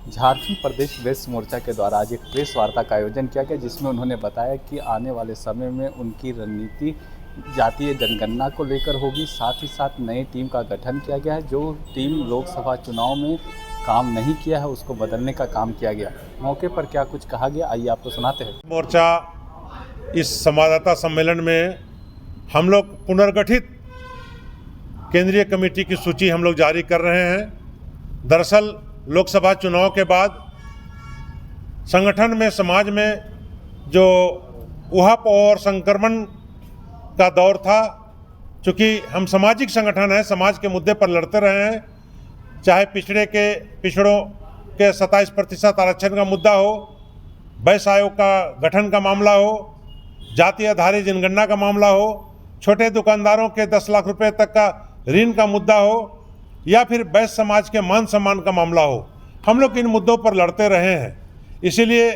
झारखंड प्रदेश वैश्य मोर्चा के द्वारा आज एक प्रेस वार्ता का आयोजन किया गया, जिसमें उन्होंने बताया कि आने वाले समय में उनकी रणनीति जातीय जनगणना को लेकर होगी। साथ ही साथ नई टीम का गठन किया गया है। जो टीम लोकसभा चुनाव में काम नहीं किया है उसको बदलने का काम किया गया। मौके पर क्या कुछ कहा गया, आइए आपको सुनाते हैं। मोर्चा इस संवाददाता सम्मेलन में हम लोग पुनर्गठित केंद्रीय कमेटी की सूची हम लोग जारी कर रहे हैं। दरअसल लोकसभा चुनाव के बाद संगठन में, समाज में जो उहापोह और संक्रमण का दौर था, चूँकि हम सामाजिक संगठन हैं, समाज के मुद्दे पर लड़ते रहे हैं, चाहे पिछड़ों के 27% आरक्षण का मुद्दा हो, वैश्य आयोग का गठन का मामला हो, जाति आधारित जनगणना का मामला हो, छोटे दुकानदारों के 10 लाख रुपए तक का ऋण का मुद्दा हो, या फिर वैश्य समाज के मान सम्मान का मामला हो। हम लोग इन मुद्दों पर लड़ते रहे हैं। इसीलिए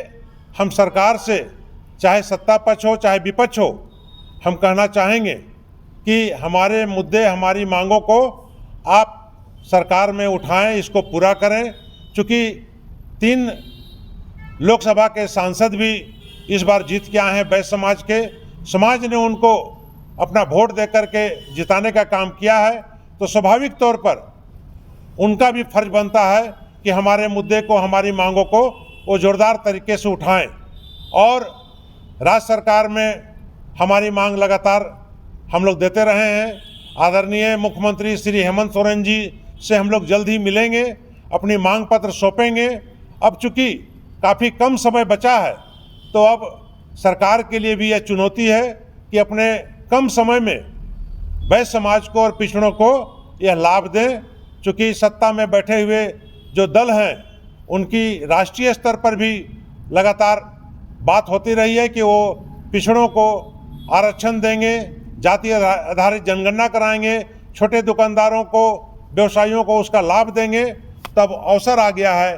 हम सरकार से, चाहे सत्ता पक्ष हो चाहे विपक्ष हो, हम कहना चाहेंगे कि हमारे मुद्दे, हमारी मांगों को आप सरकार में उठाएं, इसको पूरा करें। चूँकि 3 लोकसभा के सांसद भी इस बार जीत के आए हैं वैश्य समाज के। समाज ने उनको अपना वोट दे करके जिताने का काम किया है, तो स्वाभाविक तौर पर उनका भी फर्ज बनता है कि हमारे मुद्दे को, हमारी मांगों को वो जोरदार तरीके से उठाएं। और राज्य सरकार में हमारी मांग लगातार हम लोग देते रहे हैं। आदरणीय मुख्यमंत्री श्री हेमंत सोरेन जी से हम लोग जल्द ही मिलेंगे, अपनी मांग पत्र सौंपेंगे। अब चूँकि काफ़ी कम समय बचा है, तो अब सरकार के लिए भी यह चुनौती है कि अपने कम समय में वैश्य समाज को और पिछड़ों को यह लाभ दें। चूँकि सत्ता में बैठे हुए जो दल हैं, उनकी राष्ट्रीय स्तर पर भी लगातार बात होती रही है कि वो पिछड़ों को आरक्षण देंगे, जाति आधारित जनगणना कराएंगे, छोटे दुकानदारों को, व्यवसायियों को उसका लाभ देंगे। तब अवसर आ गया है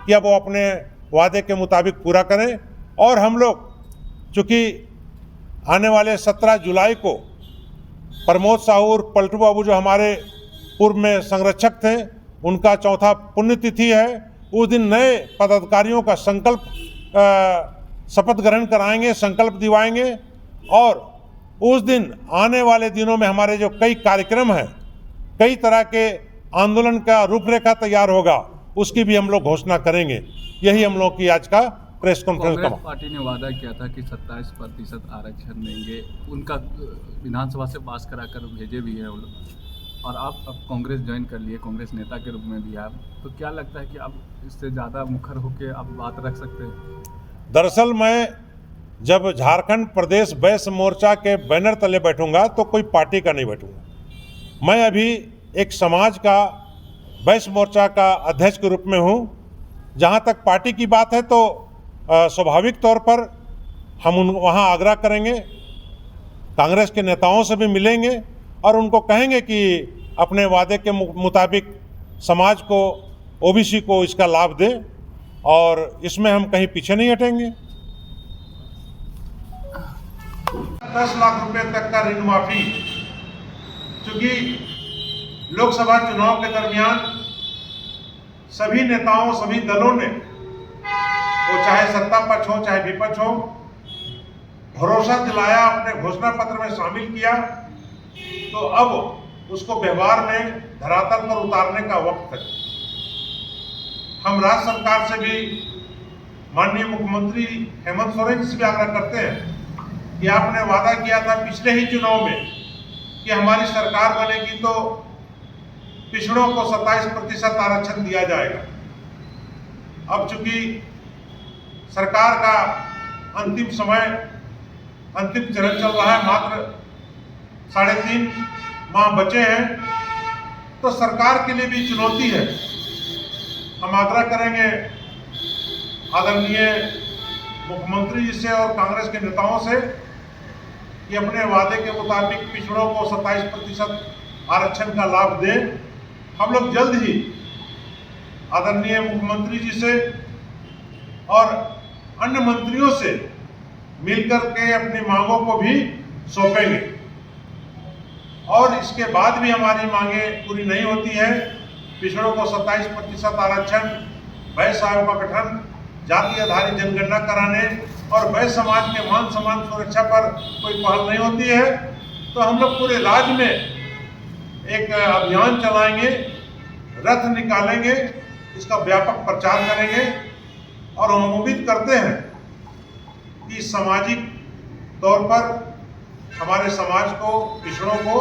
कि अब वो अपने वादे के मुताबिक पूरा करें। और हम लोग चूँकि आने वाले 17 जुलाई को प्रमोद साहू और पलटू बाबू, जो हमारे पूर्व में संरक्षक थे, उनका 4था पुण्यतिथि है। उस दिन नए पदाधिकारियों का शपथ ग्रहण कराएंगे, संकल्प दिवाएंगे। और उस दिन आने वाले दिनों में हमारे जो कई कार्यक्रम हैं, कई तरह के आंदोलन का रूपरेखा तैयार होगा, उसकी भी हम लोग घोषणा करेंगे। यही हम लोग की आज का प्रेस कॉन्फ्रेंस का। कांग्रेस पार्टी ने वादा किया था कि 27% आरक्षण देंगे, उनका विधानसभा से पास कराकर भेजे भी हैं वो लोग। और आप अब कांग्रेस ज्वाइन कर लिए, कांग्रेस नेता के रूप में भी आप, तो क्या लगता है कि आप इससे ज़्यादा मुखर होकर आप बात रख सकते हैं? दरअसल मैं जब झारखंड प्रदेश वैश्य मोर्चा के बैनर तले बैठूंगा तो कोई पार्टी का नहीं बैठूंगा। मैं अभी एक समाज का, वैश्य मोर्चा का अध्यक्ष के रूप में हूं। जहां तक पार्टी की बात है तो स्वाभाविक तौर पर हम वहां आग्रह करेंगे, कांग्रेस के नेताओं से भी मिलेंगे और उनको कहेंगे कि अपने वादे के मुताबिक समाज को, ओबीसी को इसका लाभ दें, और इसमें हम कहीं पीछे नहीं हटेंगे। 10 लाख रुपए तक का ऋण माफी, क्योंकि लोकसभा चुनाव के दरमियान सभी नेताओं, सभी दलों ने, वो चाहे सत्ता पक्ष हो चाहे विपक्ष हो, भरोसा दिलाया, अपने घोषणा पत्र में शामिल किया। तो अब उसको व्यवहार में, धरातल पर उतारने का वक्त है। हम राज्य सरकार से भी, माननीय मुख्यमंत्री हेमंत सोरेन से भी आग्रह करते हैं कि आपने वादा किया था पिछले ही चुनाव में कि हमारी सरकार बनेगी तो पिछड़ों को 27% आरक्षण दिया जाएगा। अब चूंकि सरकार का अंतिम समय, अंतिम चरण चल रहा है, मात्र 3.5 माह बचे हैं, तो सरकार के लिए भी चुनौती है। हम आग्रह करेंगे आदरणीय मुख्यमंत्री जी से और कांग्रेस के नेताओं से कि अपने वादे के मुताबिक पिछड़ों को 27% आरक्षण का लाभ दें। हम लोग जल्द ही आदरणीय मुख्यमंत्री जी से और अन्य मंत्रियों से मिलकर के अपनी मांगों को भी सौंपेंगे। और इसके बाद भी हमारी मांगें पूरी नहीं होती है, पिछड़ों को 27% आरक्षण वैश्य आयोग का गठन, जाति आधारित जनगणना कराने और वैश्य समाज के मान सम्मान सुरक्षा पर कोई पहल नहीं होती है, तो हम लोग पूरे राज्य में एक अभियान चलाएंगे, रथ निकालेंगे, इसका व्यापक प्रचार करेंगे और हम उम्मीद करते हैं कि सामाजिक तौर पर हमारे समाज को, पिछड़ों को,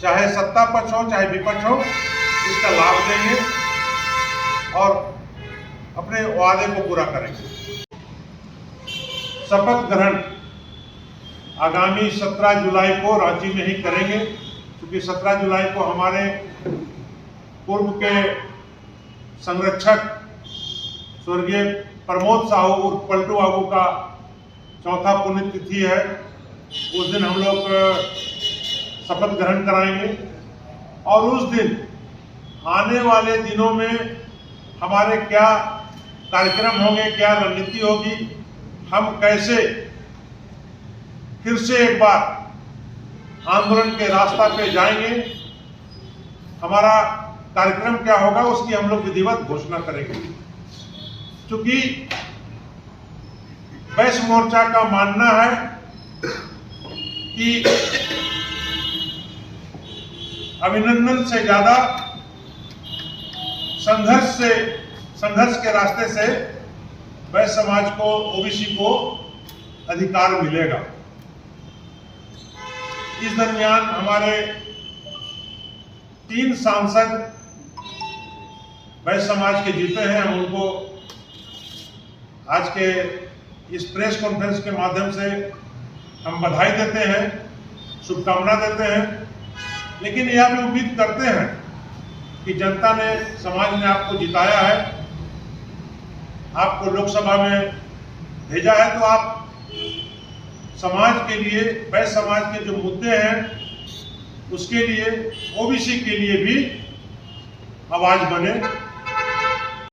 चाहे सत्ता पक्ष हो चाहे विपक्ष हो, इसका लाभ देंगे और अपने वादे को पूरा करेंगे। शपथ ग्रहण आगामी 17 जुलाई को रांची में ही करेंगे, क्योंकि 17 जुलाई को हमारे पूर्व के संरक्षक स्वर्गीय प्रमोद साहू उर्फ पलटू बाबू का चौथा पुण्यतिथि है। उस दिन हम लोग शपथ ग्रहण कराएंगे और उस दिन आने वाले दिनों में हमारे क्या कार्यक्रम होंगे, क्या रणनीति होगी, हम कैसे फिर से एक बार आंदोलन के रास्ता पे जाएंगे, हमारा कार्यक्रम क्या होगा, उसकी हम लोग विधिवत घोषणा करेंगे। क्योंकि वैश्य मोर्चा का मानना है कि अभिनंदन से ज्यादा संघर्ष के रास्ते से वैश्य समाज को, ओबीसी को अधिकार मिलेगा। इस दरमियान हमारे 3 सांसद वैश्य समाज के जीते हैं। हम उनको आज के इस प्रेस कॉन्फ्रेंस के माध्यम से हम बधाई देते हैं, शुभकामना देते हैं, लेकिन यह भी उम्मीद करते हैं कि जनता ने, समाज ने आपको जिताया है, आपको लोकसभा में भेजा है, तो आप समाज के लिए, वैश्य समाज के जो मुद्दे हैं उसके लिए, ओबीसी के लिए भी आवाज बने।